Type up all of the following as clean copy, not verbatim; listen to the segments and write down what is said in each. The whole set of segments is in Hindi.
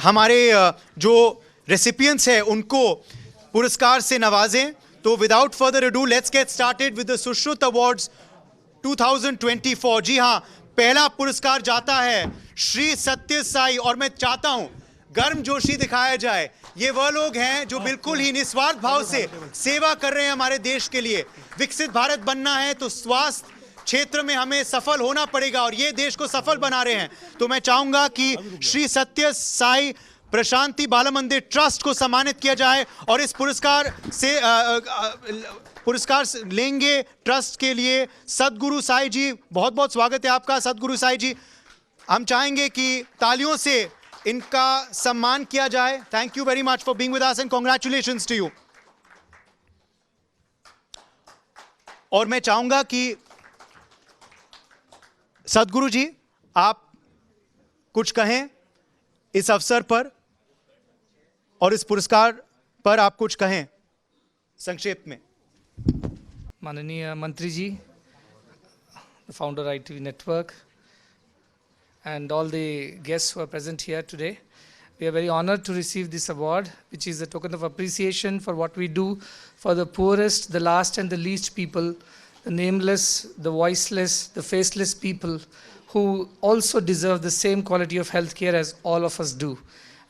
हमारे जो रेसिपिएंट्स हैं उनको पुरस्कार से नवाजें। तो without further ado let's get started with the Sushruta awards 2024। जी हाँ, पहला पुरस्कार जाता है श्री सत्य साई, और मैं चाहता हूं गर्मजोशी दिखाया जाए। ये वह लोग हैं जो बिल्कुल ही निस्वार्थ भाव से सेवा कर रहे हैं हमारे देश के लिए। विकसित भारत बनना है तो स्वास्थ्य क्षेत्र में हमें सफल होना पड़ेगा, और ये देश को सफल बना रहे हैं। तो मैं चाहूंगा कि श्री सत्य साई प्रशांति बाल मंदिर ट्रस्ट को सम्मानित किया जाए, और इस पुरस्कार लेंगे ट्रस्ट के लिए सदगुरु साई जी। बहुत बहुत स्वागत है आपका सदगुरु साई जी। हम चाहेंगे कि तालियों से इनका सम्मान किया जाए। Thank you very much for being with us and congratulations to you. और मैं चाहूंगा कि सदगुरु जी आप कुछ कहें इस अवसर पर, और इस पुरस्कार पर आप कुछ कहें संक्षेप में। माननीय मंत्री जी, the founder ITV network, and all the guests who are present here today, we are very honored to receive this award, which is a token of appreciation for what we do for the poorest, the last and the least people, the nameless, the voiceless, the faceless people who also deserve the same quality of healthcare as all of us do.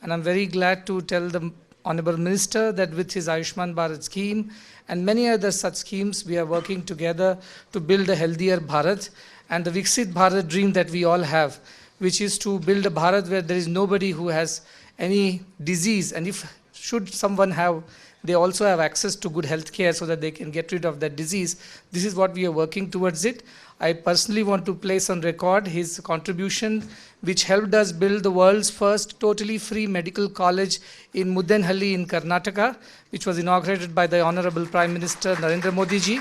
And I'm very glad to tell the Honorable Minister that with his Ayushman Bharat scheme and many other such schemes, we are working together to build a healthier Bharat and the Viksit Bharat dream that we all have, which is to build a Bharat where there is nobody who has any disease, and if should someone have, they also have access to good health care so that they can get rid of that disease. This is what we are working towards it. I personally want to place on record his contribution, which helped us build the world's first totally free medical college in Mudenhalli in Karnataka, which was inaugurated by the Honorable Prime Minister Narendra Modi ji.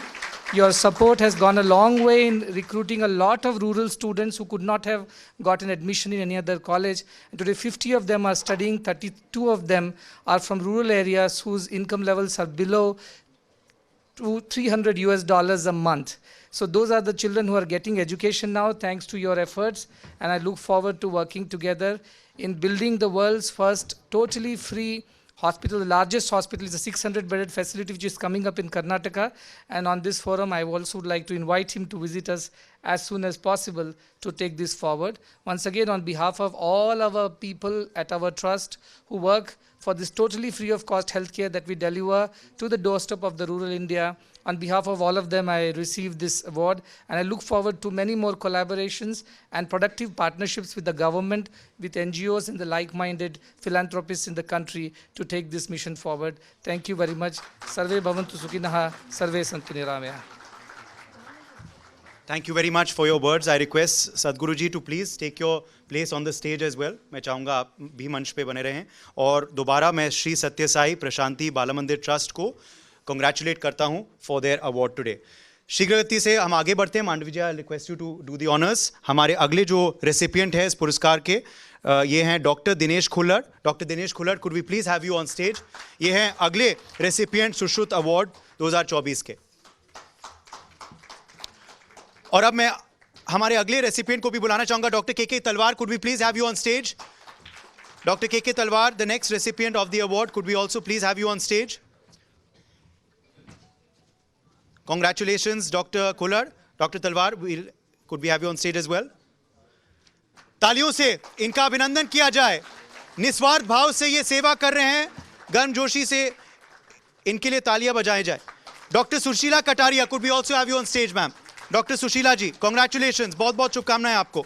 Your support has gone a long way in recruiting a lot of rural students who could not have gotten admission in any other college. And today 50 of them are studying, 32 of them are from rural areas whose income levels are below $300 a month. So those are the children who are getting education now thanks to your efforts, and I look forward to working together in building the world's first totally free hospital. The largest hospital is a 600-bedded facility which is coming up in Karnataka, and on this forum I also would like to invite him to visit us as soon as possible to take this forward. Once again, on behalf of all our people at our trust who work for this totally free of cost healthcare that we deliver to the doorstep of the rural India, on behalf of all of them, I received this award, and I look forward to many more collaborations and productive partnerships with the government, with NGOs and the like-minded philanthropists in the country to take this mission forward. Thank you very much. Sarve bhavantu sukhinah, sarve santu niramaya. Thank you very much for your words. I request Sadhguru ji to please take your place on the stage as well. मैं चाहूँगा आप भी मंच पे बने रहें, और दोबारा मैं श्री सत्य साई प्रशांति बाल मंदिर ट्रस्ट को कंग्रेचुलेट करता हूं फॉर देयर अवार्ड टुडे। शीघ्र गति से हम आगे बढ़ते हैं। Mandavi ji, I request you to do the honours. हमारे अगले जो रेसिपिएंट है इस पुरस्कार के, ये हैं doctor Dinesh Khullar. Doctor Dinesh Khullar, could we please have you on stage. ये हैं अगले रेसिपिएंट सुश्रुत अवार्ड 2024 के। और अब मैं हमारे अगले रेसिपिएंट को भी बुलाना चाहूंगा, doctor K Talwar. Could we please have you on stage. Doctor K Talwar, the next recipient of the award, could we also please have you on stage. Congratulations, Dr. Khullar. Dr. Talwar, could we have you on stage as well? तालियों से इनका अभिनंदन किया जाए। निस्वार्थ भाव से ये सेवा कर रहे हैं, गर्मजोशी से इनके लिए तालियां बजाई जाए। Doctor Sushila Kataria, could we also have you on stage, ma'am. Doctor Sushila ji, congratulations, बहुत बहुत शुभकामनाएं आपको।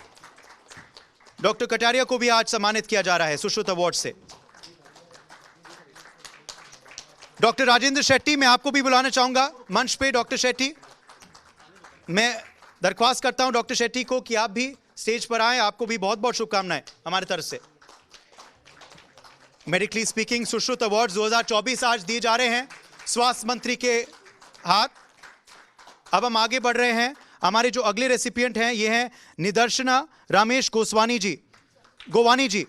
डॉक्टर कटारिया को भी आज सम्मानित किया जा रहा है सुश्रुत अवार्ड से। डॉक्टर राजेंद्र शेट्टी, मैं आपको भी बुलाना चाहूंगा मंच पे। डॉक्टर शेट्टी, मैं दरख्वास्त करता हूं डॉक्टर शेट्टी को कि आप भी स्टेज पर आएं। आपको भी बहुत बहुत शुभकामनाएं हमारी तरफ से। मेडिकली स्पीकिंग सुश्रुत अवार्ड 2024 आज दिए जा रहे हैं स्वास्थ्य मंत्री के हाथ। अब हम आगे बढ़ रहे हैं। हमारे जो अगले रेसिपिएंट हैं ये हैं Nidarshana Ramesh Govani ji.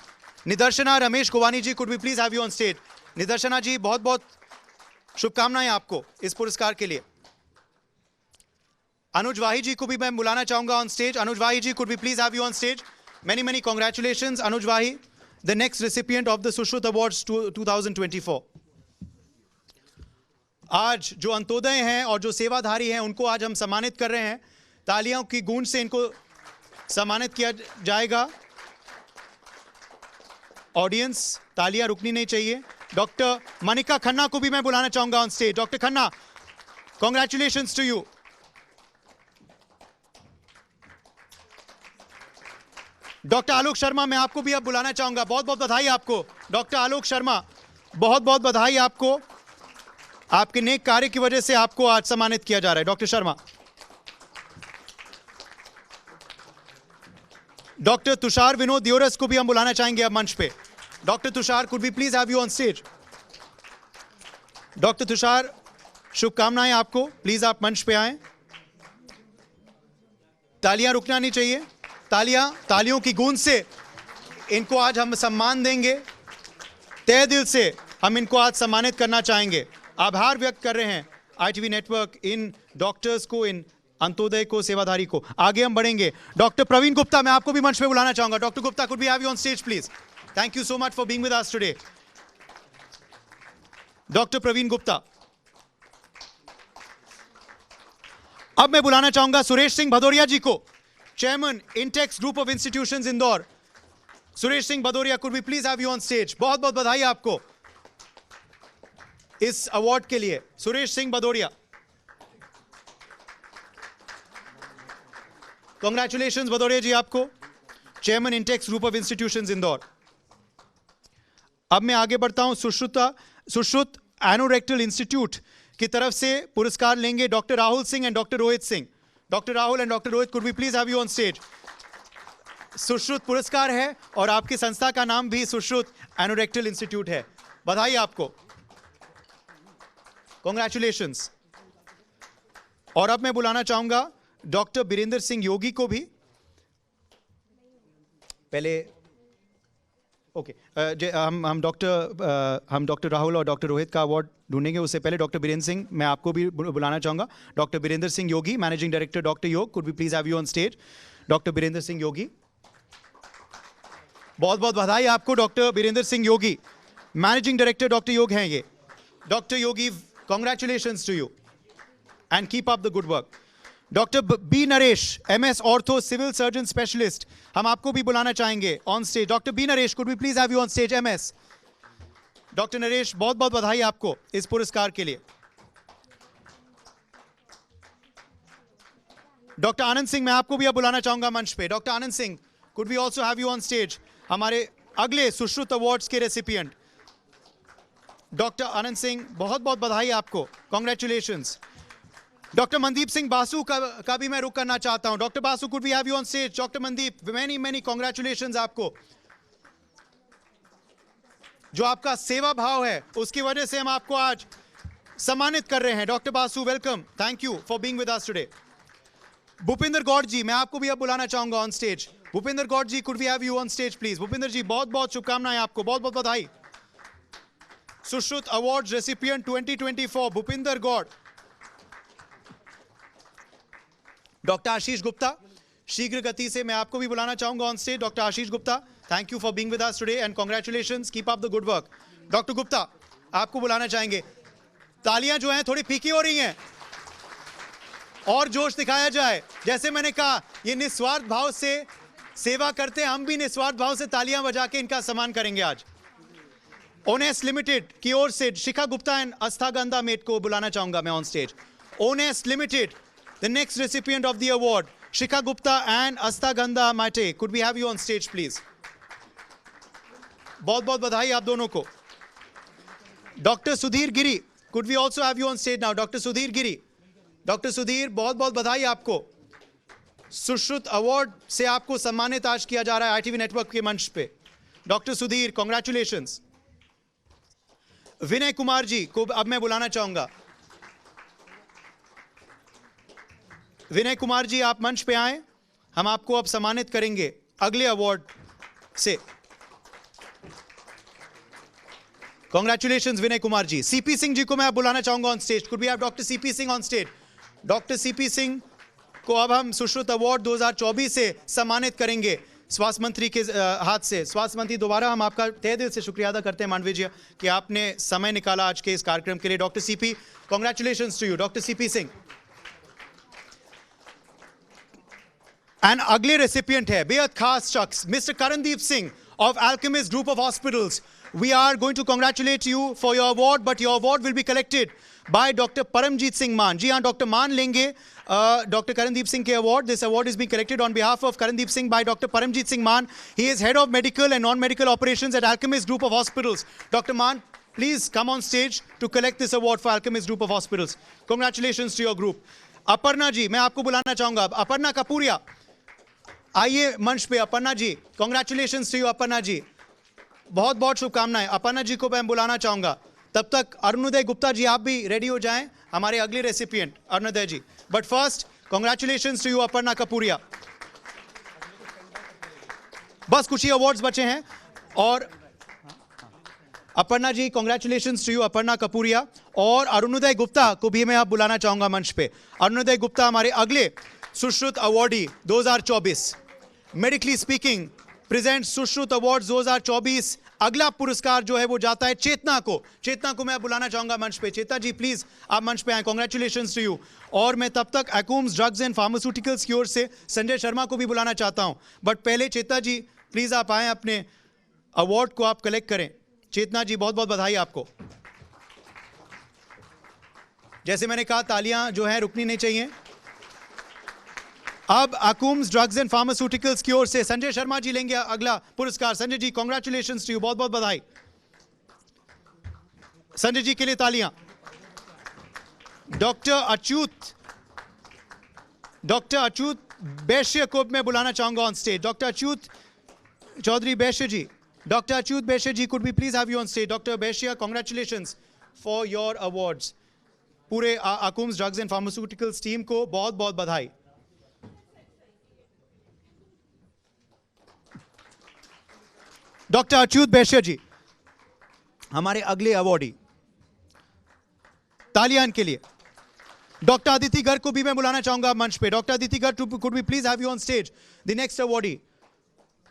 Nidarshana Ramesh Govani ji, could we please have you on stage. Nidarshana ji, बहुत बहुत शुभकामनाएं आपको इस पुरस्कार के लिए। अनुज वाही जी को भी मैं बुलाना चाहूंगा on stage. Anuj Wahi ji, could we please have you on stage. Many congratulations Anuj Wahi. the next recipient of the Sushruta Awards 2024. आज जो अंत्योदय हैं और जो सेवाधारी हैं उनको आज हम सम्मानित कर रहे हैं. तालियों की गूंज से इनको सम्मानित किया जाएगा. ऑडियंस, तालियां रुकनी नहीं चाहिए. डॉक्टर मनिका खन्ना को भी मैं बुलाना चाहूंगा on stage. Doctor Khanna, congratulations to you. Doctor Alok Sharma, मैं आपको भी अब बुलाना चाहूंगा. बहुत बहुत बधाई आपको. डॉक्टर आलोक शर्मा, बहुत बहुत बधाई आपको. आपके नेक कार्य की वजह से आपको आज सम्मानित किया जा रहा है. डॉक्टर शर्मा. डॉक्टर तुषार विनोद दियोरस को भी हम बुलाना चाहेंगे अब मंच पे. Doctor Tushar, could we please have you on stage. Doctor Tushar, शुभकामनाएं आपको. प्लीज आप मंच पे आएं. तालियां रुकना नहीं चाहिए. तालियों की गूंज से इनको आज हम सम्मान देंगे. तहे दिल से हम इनको आज सम्मानित करना चाहेंगे. आभार व्यक्त कर रहे हैं ITV नेटवर्क, इन डॉक्टर्स को, इन अंत्योदय को, सेवाधारी को. आगे हम बढ़ेंगे. डॉक्टर प्रवीण गुप्ता, मैं आपको भी मंच पे बुलाना चाहूंगा. Doctor Gupta, could we have you on stage please. Thank you so much for being with us today. Doctor Praveen Gupta. अब मैं बुलाना चाहूंगा सुरेश सिंह भदौरिया जी को, chairman Index group of institutions Indore. Suresh Singh Bhadauria, could we please have you on stage. बहुत बहुत बधाई आपको इस अवार्ड के लिए. सुरेश सिंह भदौरिया, कांग्रेचुलेशंस भदौरिया जी आपको, chairman Index group of institutions Indore. अब मैं आगे बढ़ता हूं. सुश्रुत एनोरेक्टल इंस्टीट्यूट की तरफ से पुरस्कार लेंगे doctor Rahul Singh and doctor Rohit Singh. Doctor Rahul and doctor Rohit, could we please have you on stage. Sushruta पुरस्कार है और आपकी संस्था का नाम भी सुश्रुत एनोरेक्टल इंस्टीट्यूट है. बधाई आपको. कांग्रेचुलेशंस. और अब मैं बुलाना चाहूंगा डॉक्टर बीरेंद्र सिंह योगी को भी. पहले ओके, हम डॉक्टर राहुल और डॉक्टर रोहित का अवार्ड ढूंढेंगे. उससे पहले डॉक्टर बीरेंद्र सिंह, मैं आपको भी बुलाना चाहूंगा. Doctor Birendra Singh Yogi, managing director doctor Yog, could we please have you on stage. Doctor Birendra Singh Yogi, बहुत बहुत बधाई आपको. Doctor Birendra Singh Yogi, managing director doctor Yog हैं ये. Doctor Yogi, congratulations to you and keep up the good work. Doctor B Naresh, MS ortho civil surgeon specialist, हम आपको भी बुलाना चाहेंगे on stage. Doctor B Naresh, could we please have you on stage. MS doctor Naresh, बहुत बहुत बधाई आपको इस पुरस्कार के लिए. डॉक्टर आनंद सिंह, मैं आपको भी अब बुलाना चाहूंगा मंच पे. Doctor Anand Singh, could we also have you on stage. हमारे अगले सुश्रुत अवार्ड्स के रेसिपिएंट डॉक्टर आनंद सिंह, बहुत बहुत बधाई आपको. कांग्रेचुलेशंस. डॉक्टर मनदीप सिंह बासु का भी मैं रुख करना चाहता हूं. Doctor Basu, could we have you on stage. Doctor Mandeep, many many congratulations आपको. जो आपका सेवा भाव है उसकी वजह से हम आपको आज सम्मानित कर रहे हैं. Doctor Basu, welcome. Thank you for being with us today. Bhupinder Gaur ji, मैं आपको भी अब बुलाना चाहूंगा on stage. Bhupinder Gaur ji, could we have you on stage please. Bhupinder ji, बहुत बहुत शुभकामनाएं आपको. बहुत बहुत बधाई. Sushrut award recipient 2024 Bhupinder Gaur. Doctor Ashish Gupta, शीघ्र गति से मैं आपको भी बुलाना चाहूंगा on stage. Doctor Ashish Gupta, thank you for being with us today and congratulations. Keep up the good work. Doctor Gupta, आपको बुलाना चाहेंगे. तालियां जो हैं थोड़ी फीकी हो रही हैं, और जोश दिखाया जाए. जैसे मैंने कहा, ये निस्वार्थ भाव से सेवा करते हैं. हम भी निस्वार्थ भाव से तालियां बजा के इनका सम्मान करेंगे आज. ओनेस्ट लिमिटेड की ओर से शिखा गुप्ता एंड अस्थागंधा मेट को बुलाना चाहूंगा मैं on stage. Honest limited, the next recipient of the award, Shikha Gupta and Asthagandha Mate, could we have you on stage please. बहुत बहुत बधाई आप दोनों को. Doctor Sudhir Giri, could we also have you on stage now. Doctor Sudhir Giri, doctor Sudhir, बहुत बहुत बधाई आपको. सुश्रुत अवार्ड से आपको सम्मानित आज किया जा रहा है ITV नेटवर्क के मंच पे. Doctor Sudhir, congratulations. विनय कुमार जी को अब मैं बुलाना चाहूंगा. विनय कुमार जी, आप मंच पे आए. हम आपको अब सम्मानित करेंगे अगले अवार्ड से. कांग्रेचुलेशंस विनय कुमार जी. CP सिंह जी को मैं अब बुलाना चाहूंगा on stage. Could we have doctor CP Singh on stage. Doctor CP Singh को अब हम सुश्रुत अवार्ड 2024 से सम्मानित करेंगे. स्वास्थ्य मंत्री के हाथ से। स्वास्थ्य मंत्री, दोबारा हम आपका तहे दिल से शुक्रिया अदा करते हैं मांडवी जी कि आपने समय निकाला आज के इस कार्यक्रम के लिए। Doctor CP, congratulations to you. Doctor CP Singh and अगले रेसिपिएंट है बेहद खास शख्स, mister Karandeep Singh of Alchemist Group of Hospitals. We are going to congratulate you for your award, but your award will be collected by Dr. Paramjeet Singh Maan. जी हाँ, डॉक्टर मान लेंगे डॉक्टर करणदीप सिंह के award. This award is being collected on behalf of Karandeep Singh by Dr. Paramjeet Singh Maan. He is head of medical and non-medical operations at Alchemist Group of Hospitals. Dr. Maan, please come on stage to collect this award for Alchemist Group of Hospitals. Congratulations to your group. Aparna ji, मैं आपको बुलाना चाहूंगा. अपर्णा कपूरिया, आइए मंच पे. Aparna ji, congratulations to you. Aparna ji, बहुत बहुत शुभकामनाएं. अपर्णा जी को मैं बुलाना चाहूंगा. तब तक अरुणोदय गुप्ता जी, आप भी रेडी हो जाएं, हमारे अगले recipient Arunoday ji. But first, congratulations to you Aparna Kapuria. बस कुछ ही अवार्ड्स बचे हैं. और Aparna ji, congratulations to you Aparna Kapuria. और अरुणोदय गुप्ता को भी मैं आप बुलाना चाहूंगा मंच पे. अरुणोदय गुप्ता हमारे अगले Sushruta awardee 2024. Medically speaking present Sushruta award 2024. अगला पुरस्कार जो है वो जाता है चेतना को. चेतना को मैं बुलाना चाहूंगा मंच पे. चेतना जी, प्लीज आप मंच पे आए. Congratulations to you. और मैं तब तक एकम्स ड्रग्स एंड फार्मास्यूटिकल्स की ओर से संजय शर्मा को भी बुलाना चाहता हूं. बट पहले चेतना जी प्लीज आप आए, अपने अवार्ड को आप कलेक्ट करें. चेतना जी, बहुत बहुत बधाई आपको. जैसे मैंने कहा, तालियां जो है रुकनी नहीं चाहिए. अब अकुम्स ड्रग्स एंड फार्मास्यूटिकल्स की ओर से संजय शर्मा जी लेंगे अगला पुरस्कार. Sanjay ji, congratulations to you. बहुत बहुत बधाई. संजय जी के लिए तालियां. डॉक्टर अच्युत बैश्य को मैं बुलाना चाहूंगा on stage. Doctor Achyut Chaudhary Baishya ji. Doctor Achyut Baishya ji, could we please have you on stage. Doctor Baishya, congratulations for your awards. पूरे Akums drugs and pharmaceuticals team को बहुत बहुत बधाई. डॉक्टर अच्युत बैश्य जी, हमारे अगले अवार्डी. तालियां इनके लिए. डॉक्टर अदिति गर्ग को भी मैं बुलाना चाहूंगा मंच पे. Doctor Aditi Garg, could we please have you on stage. The next awardee,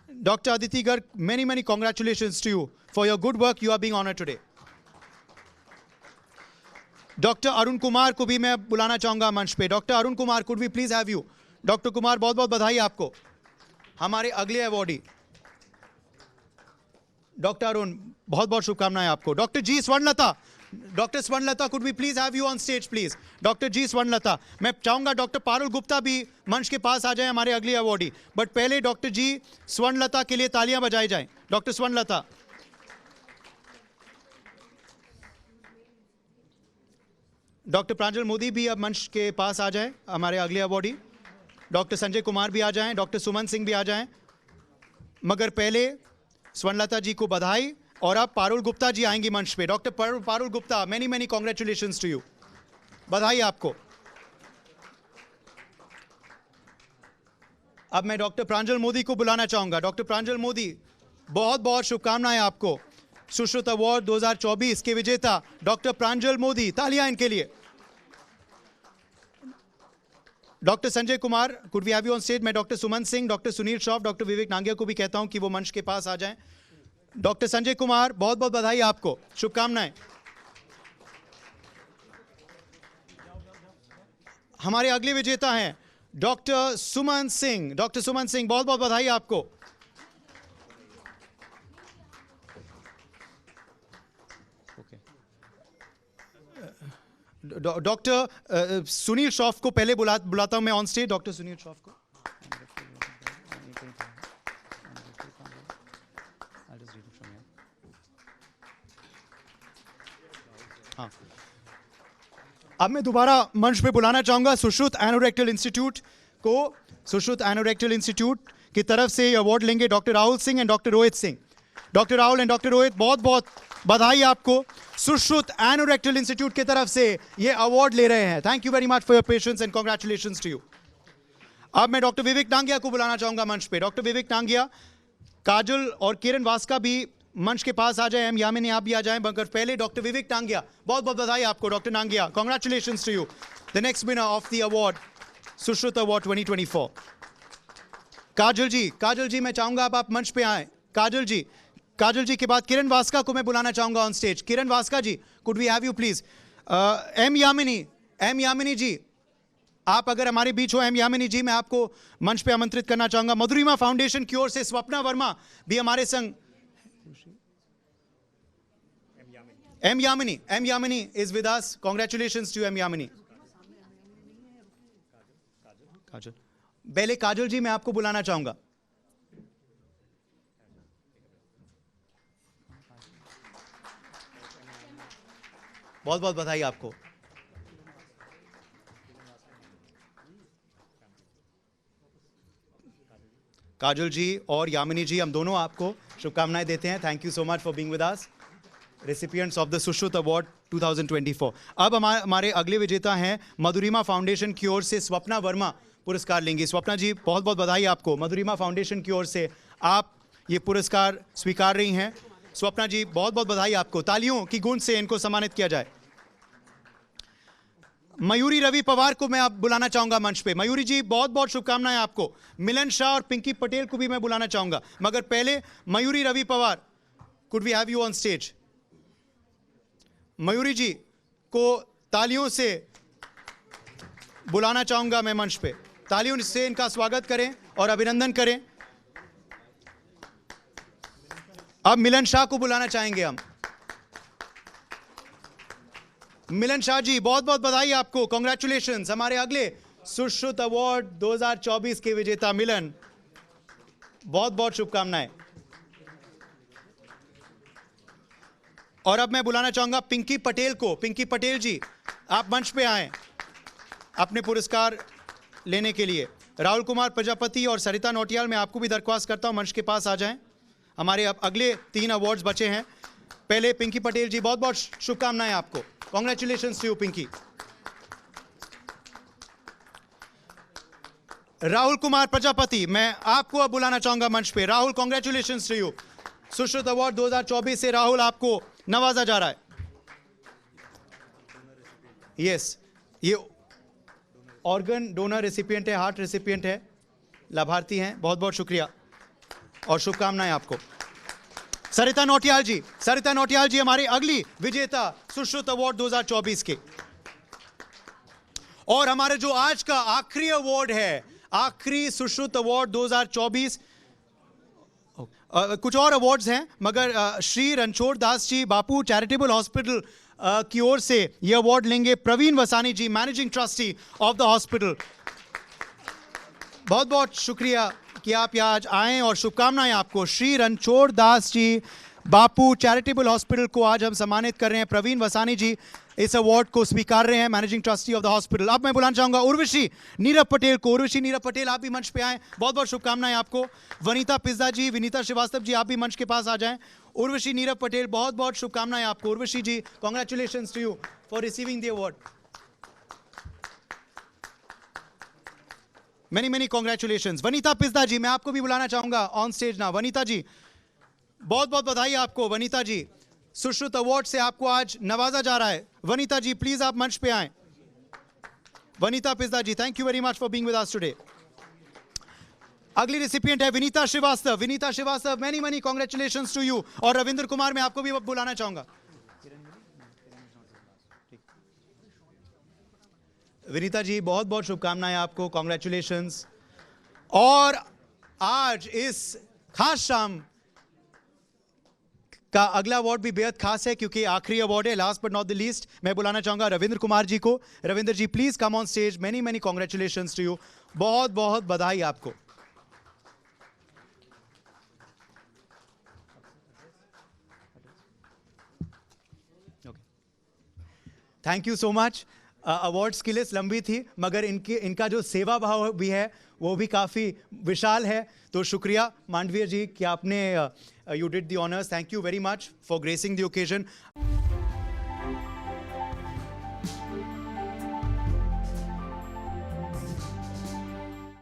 doctor Aditi Garg, many many congratulations to you for your good work. You are being honoured today. Doctor Arun Kumar को भी मैं बुलाना चाहूंगा मंच पे. Doctor Arun Kumar, could we please have you. Doctor Kumar, बहुत बहुत बधाई आपको. हमारे अगले अवार्डी डॉक्टर अरुण, बहुत बहुत शुभकामनाएं आपको. Doctor ji Swarnalata. Doctor Swarnalata, could we please have you on stage please. Doctor ji Swarnalata. मैं चाहूंगा डॉक्टर पारुल गुप्ता भी मंच के पास आ जाए, हमारे अगले अवार्डी. बट पहले डॉक्टर जी स्वर्णलता के लिए तालियां बजाई जाएं. डॉक्टर स्वर्णलता. डॉक्टर प्रांजल मोदी भी अब मंच के पास आ जाएं, हमारे अगले अवार्डी. डॉक्टर संजय कुमार भी आ जाएं. डॉक्टर सुमन सिंह भी आ जाएं. मगर पहले स्वर्णलता जी को बधाई. और अब पारुल गुप्ता जी आएंगी मंच पे. Doctor Parul Gupta, many many congratulations to you. बधाई आपको. अब मैं डॉक्टर प्रांजल मोदी को बुलाना चाहूंगा. डॉक्टर प्रांजल मोदी, बहुत बहुत शुभकामनाएं आपको. सुश्रुत अवार्ड 2024 के विजेता डॉक्टर प्रांजल मोदी, तालियां इनके लिए. Doctor Sanjay Kumar, could we have you on stage. मैं doctor Suman Singh, doctor Sunil Shroff, doctor Vivek Nangia को भी कहता हूं कि वो मंच के पास आ जाएं. डॉक्टर संजय कुमार, बहुत बहुत बधाई आपको, शुभकामनाएं. हमारे अगले विजेता हैं डॉक्टर सुमन सिंह. डॉक्टर सुमन सिंह, बहुत बहुत बधाई आपको. डॉक्टर सुनील श्रॉफ को पहले बुलाता हूं मैं on stage. Doctor Sunil Shroff को. हाँ, अब मैं दोबारा मंच पे बुलाना चाहूंगा सुश्रुत एनोरेक्टल इंस्टीट्यूट को. सुश्रुत एनोरेक्टल इंस्टीट्यूट की तरफ से अवार्ड लेंगे doctor Rahul Singh and doctor Rohit Singh. Doctor Rahul and doctor Rohit, बहुत बहुत बधाई आपको. सुश्रुत एनोरेक्टल इंस्टीट्यूट की तरफ से ये अवार्ड ले रहे हैं. Thank you very much for your patience and congratulations to you. अब मैं डॉक्टर विवेक नांगिया को बुलाना चाहूंगा मंच पे. डॉक्टर विवेक नांगिया, काजल और किरण वास्का भी मंच के पास आ जाए. एम यामिनी, आप भी आ जाएं. मगर पहले डॉक्टर विवेक नांगिया, बहुत बहुत बधाई आपको. Doctor Nangia, congratulations to you, the next winner of the award Sushruta award 2024. Kajal ji मैं चाहूंगा आप मंच पे आए। काजल जी के बाद किरण वास्का को मैं बुलाना चाहूंगा on stage. Kiran Vaska ji, could we have you please. M Yamini ji, आप अगर हमारे बीच हो, एम यामिनी जी, मैं आपको मंच पे आमंत्रित करना चाहूंगा। मधुरिमा फाउंडेशन की ओर से स्वप्ना वर्मा भी हमारे संग। M Yamini is with us. Congratulations to M Yamini. Kajal, पहले काजल जी मैं आपको बुलाना चाहूंगा। बहुत बहुत बधाई आपको। काजल जी और यामिनी जी, हम दोनों आपको शुभकामनाएं देते हैं। Thank you so much for being with us, recipients of the Sushruta award 2024। अब हमारे अगले विजेता हैं मधुरिमा फाउंडेशन की ओर से स्वप्ना वर्मा पुरस्कार लेंगी। स्वप्ना जी, बहुत बहुत बधाई आपको। मधुरिमा फाउंडेशन की ओर से आप ये पुरस्कार स्वीकार रही हैं। स्वप्ना जी, बहुत बहुत बधाई आपको। तालियों की गूंज से इनको सम्मानित किया जाए। मयूरी रवि पवार को मैं आप बुलाना चाहूंगा मंच पे। मयूरी जी, बहुत बहुत शुभकामनाएं आपको। मिलन शाह और पिंकी पटेल को भी मैं बुलाना चाहूंगा, मगर पहले Mayuri Ravi Pawar, could we have you on stage. Mayuri ji को तालियों से बुलाना चाहूंगा मैं मंच पे। तालियों से इनका स्वागत करें और अभिनंदन करें। अब मिलन शाह को बुलाना चाहेंगे हम। मिलन शाह जी, बहुत बहुत बधाई आपको। कांग्रेचुलेशंस, हमारे अगले सुश्रुत अवार्ड 2024 के विजेता मिलन, बहुत बहुत शुभकामनाएं। और अब मैं बुलाना चाहूंगा पिंकी पटेल को। पिंकी पटेल जी, आप मंच पे आएं अपने पुरस्कार लेने के लिए। राहुल कुमार प्रजापति और सरिता नौटियाल, मैं आपको भी दरख्वास्त करता हूं मंच के पास आ जाएं। हमारे अब अगले 3 अवार्ड्स बचे हैं। पहले पिंकी पटेल जी, बहुत बहुत शुभकामनाएं आपको। Congratulations to you Pinky. Rahul Kumar Prajapati, मैं आपको अब बुलाना चाहूंगा मंच पे। Rahul, congratulations to you. Sushruta award 2024 से राहुल आपको नवाजा जा रहा है। यस, ये ऑर्गन डोनर रेसिपिएंट है, हार्ट रेसिपिएंट है, लाभार्थी हैं। बहुत बहुत शुक्रिया और शुभकामनाएं आपको। सरिता नौटियाल जी हमारे अगली विजेता सुश्रुत अवार्ड 2024 के। और हमारे जो आज का आखिरी अवार्ड है, आखिरी सुश्रुत अवार्ड 2024, कुछ और अवार्ड्स हैं, मगर श्री रणछोड़ दास जी बापू चैरिटेबल हॉस्पिटल की ओर से यह अवार्ड लेंगे Pravin Vasani ji, managing trustee of the hospital. बहुत बहुत शुक्रिया कि आप यहाँ आज आए और शुभकामनाएं आपको। श्री रणछोड़ दास जी बापू चैरिटेबल हॉस्पिटल को आज हम सम्मानित कर रहे हैं। प्रवीण वसानी जी इस अवार्ड को स्वीकार रहे हैं, managing trustee of the hospital. अब मैं बुलाना चाहूंगा उर्वशी नीरव पटेल को। उर्वशी नीरव पटेल, आप भी मंच पे आए। बहुत बहुत शुभकामनाएं आपको। वनीता पिज्जा जी, विनीता श्रीवास्तव जी, आप भी मंच के पास आ जाएं। उर्वशी नीरव पटेल, बहुत बहुत शुभकामनाएं आपको। Urvashi ji, congratulations to you for receiving the award. Many congratulations. Vanita पिज्जा जी, मैं आपको भी बुलाना चाहूंगा ऑन स्टेज ना। वनीता जी, बहुत बहुत बधाई आपको। वनीता जी, सुश्रुत अवार्ड से आपको आज नवाजा जा रहा है। वनीता जी, प्लीज आप मंच पे आएं। वनीता पिज्जा ji, thank you very much for being with us today. अगली रेसिपिएंट है Vinita Srivastava. Vinita Srivastava, many congratulations to you. और रविंद्र कुमार, मैं आपको भी बुलाना चाहूंगा। विनीता जी, बहुत बहुत शुभकामनाएं आपको, कांग्रेचुलेशंस। और आज इस खास शाम का अगला अवार्ड भी बेहद खास है, क्योंकि आखिरी अवार्ड है। Last but not the least, मैं बुलाना चाहूंगा रविंद्र कुमार जी को। Ravindra ji, please come on stage. Many congratulations to you. बहुत बहुत बधाई आपको। Thank you so much. Awards की लिस्ट लंबी थी, मगर इनका जो सेवा भाव भी है वो भी काफ़ी विशाल है। तो शुक्रिया मांडवीय जी कि आपने you did the honours. Thank you very much for gracing the occasion.